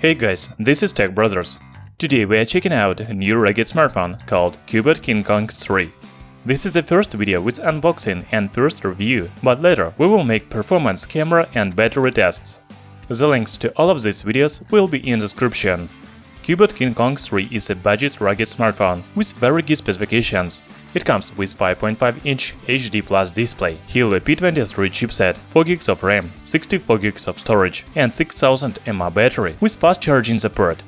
Hey guys, this is Tech Brothers. Today we are checking out a new rugged smartphone called Cubot King Kong 3. This is the first video with unboxing and first review, but later we will make performance, camera and battery tests. The links to all of these videos will be in the description. Cubot King Kong 3 is a budget rugged smartphone with very good specifications. It comes with 5.5-inch HD Plus display, Helio P23 chipset, 4GB of RAM, 64GB of storage, and 6000 mAh battery with fast charging support.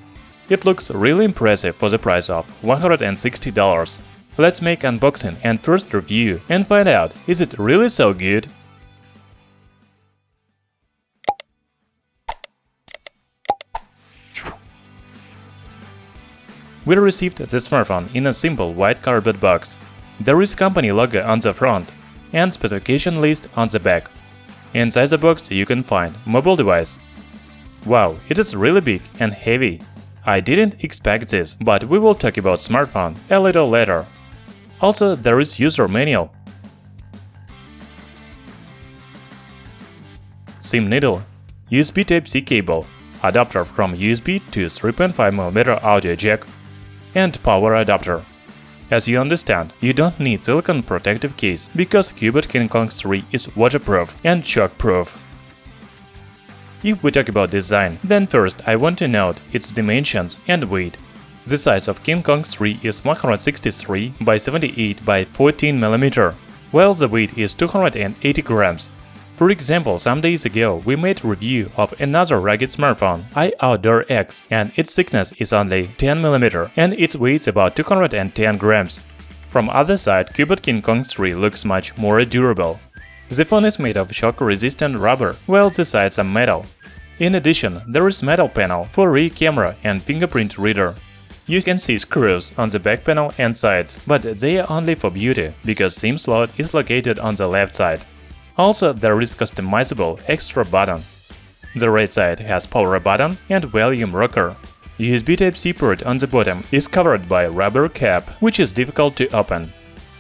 It looks really impressive for the price of $160. Let's make unboxing and first review and find out, is it really so good? We received the smartphone in a simple white cardboard box. There is company logo on the front and specification list on the back. Inside the box you can find mobile device. Wow, it is really big and heavy. I didn't expect this, but we will talk about smartphone a little later. Also, there is user manual, SIM needle, USB Type-C cable, adapter from USB to 3.5mm audio jack, and power adapter. As you understand, you don't need silicone protective case because Cubot King Kong 3 is waterproof and shockproof. If we talk about design, then first I want to note its dimensions and weight. The size of King Kong 3 is 163 by 78 by 14 mm, while the weight is 280 grams. For example, some days ago we made review of another rugged smartphone, iOutdoor X, and its thickness is only 10 mm and it weighs about 210 grams. From other side, Cubot King Kong 3 looks much more durable. The phone is made of shock-resistant rubber, while the sides are metal. In addition, there is metal panel for rear camera and fingerprint reader. You can see screws on the back panel and sides, but they are only for beauty, because SIM slot is located on the left side. Also, there is customizable extra button. The right side has power button and volume rocker. USB Type-C port on the bottom is covered by a rubber cap, which is difficult to open.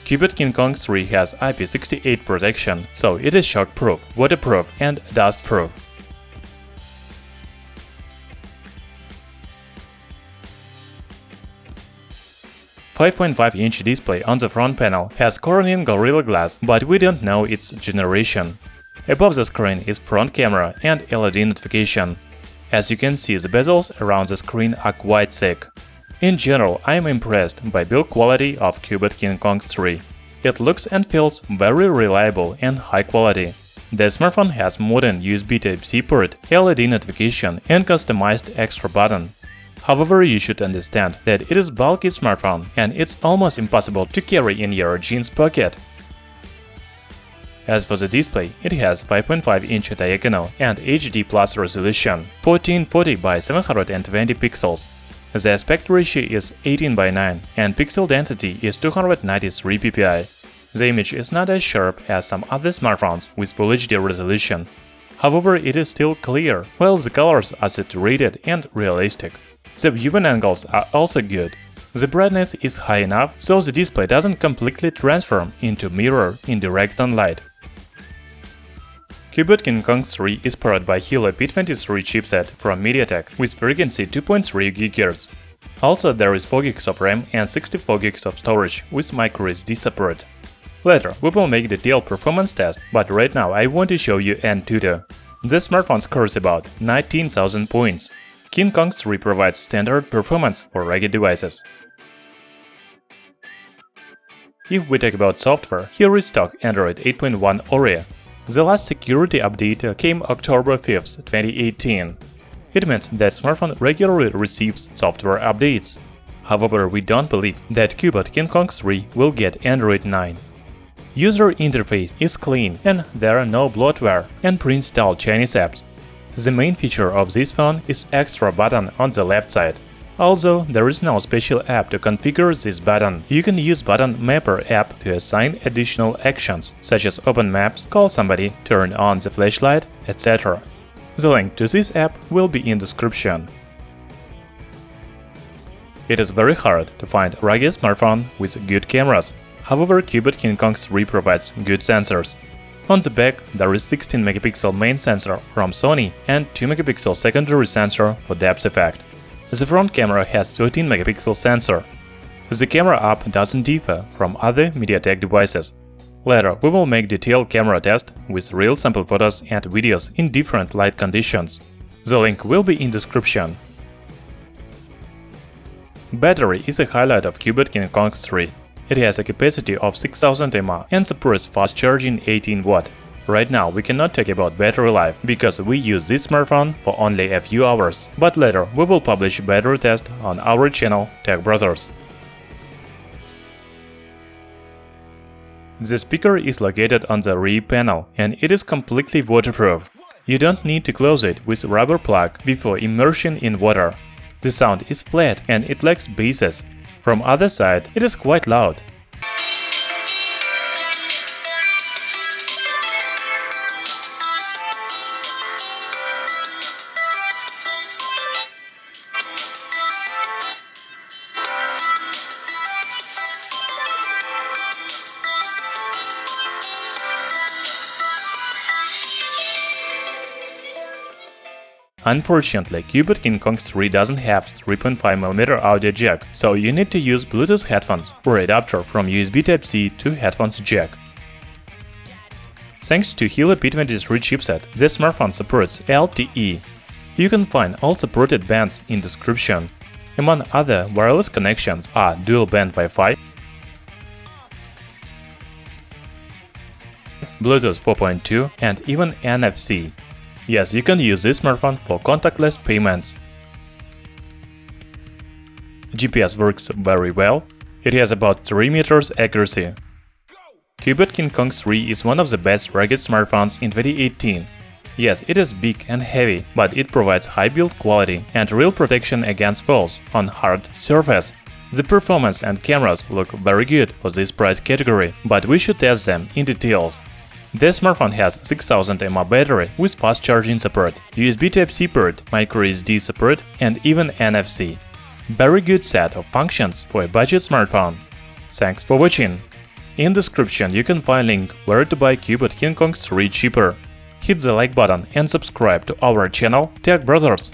Cubot King Kong 3 has IP68 protection, so it is shockproof, waterproof and dustproof. A 5.5-inch display on the front panel has Corning Gorilla Glass, but we don't know its generation. Above the screen is front camera and LED notification. As you can see, the bezels around the screen are quite thick. In general, I am impressed by build quality of Cubot King Kong 3. It looks and feels very reliable and high quality. The smartphone has modern USB Type-C port, LED notification and customized extra button. However, you should understand that it is bulky smartphone and it's almost impossible to carry in your jeans pocket. As for the display, it has 5.5-inch diagonal and HD Plus resolution, 1440 by 720 pixels. The aspect ratio is 18:9 and pixel density is 293 ppi. The image is not as sharp as some other smartphones with Full HD resolution. However, it is still clear, while the colors are saturated and realistic. The viewing angles are also good. The brightness is high enough so the display doesn't completely transform into mirror in direct sunlight. Cubot King Kong 3 is powered by Helio P23 chipset from MediaTek with frequency 2.3 GHz. Also, there is 4GB of RAM and 64GB of storage with microSD support. Later, we will make detailed performance test, but right now I want to show you Antutu. This smartphone scores about 19,000 points. King Kong 3 provides standard performance for rugged devices. If we talk about software, here is stock Android 8.1 Oreo. The last security update came October 5, 2018. It meant that smartphone regularly receives software updates. However, we don't believe that Cubot King Kong 3 will get Android 9. User interface is clean and there are no bloatware and pre-installed Chinese apps. The main feature of this phone is extra button on the left side. Although there is no special app to configure this button, you can use Button Mapper app to assign additional actions, such as open maps, call somebody, turn on the flashlight, etc. The link to this app will be in description. It is very hard to find a rugged smartphone with good cameras. However, Cubot King Kong 3 provides good sensors. On the back, there is 16-megapixel main sensor from Sony and 2-megapixel secondary sensor for depth effect. The front camera has 13-megapixel sensor. The camera app doesn't differ from other MediaTek devices. Later, we will make detailed camera test with real sample photos and videos in different light conditions. The link will be in description. Battery is a highlight of Cubot King Kong 3. It has a capacity of 6000 mAh and supports fast charging 18 Watt. Right now we cannot talk about battery life because we use this smartphone for only a few hours, but later we will publish battery test on our channel Tech Brothers. The speaker is located on the rear panel and it is completely waterproof. You don't need to close it with rubber plug before immersion in water. The sound is flat and it lacks basses. From other side, it is quite loud. Unfortunately, Cubot King Kong 3 doesn't have 3.5mm audio jack, so you need to use Bluetooth headphones or adapter from USB Type-C to headphones jack. Thanks to Helio P23 chipset, the smartphone supports LTE. You can find all supported bands in description. Among other wireless connections are dual-band Wi-Fi, Bluetooth 4.2 and even NFC. Yes, you can use this smartphone for contactless payments. GPS works very well. It has about 3 meters accuracy. Cubot King Kong 3 is one of the best rugged smartphones in 2018. Yes, it is big and heavy, but it provides high build quality and real protection against falls on hard surface. The performance and cameras look very good for this price category, but we should test them in details. The smartphone has 6000 mAh battery with fast charging support, USB Type-C port, microSD support and even NFC. Very good set of functions for a budget smartphone. Thanks for watching. In description you can find link where to buy Cubot King Kong 3 cheaper. Hit the like button and subscribe to our channel Tech Brothers.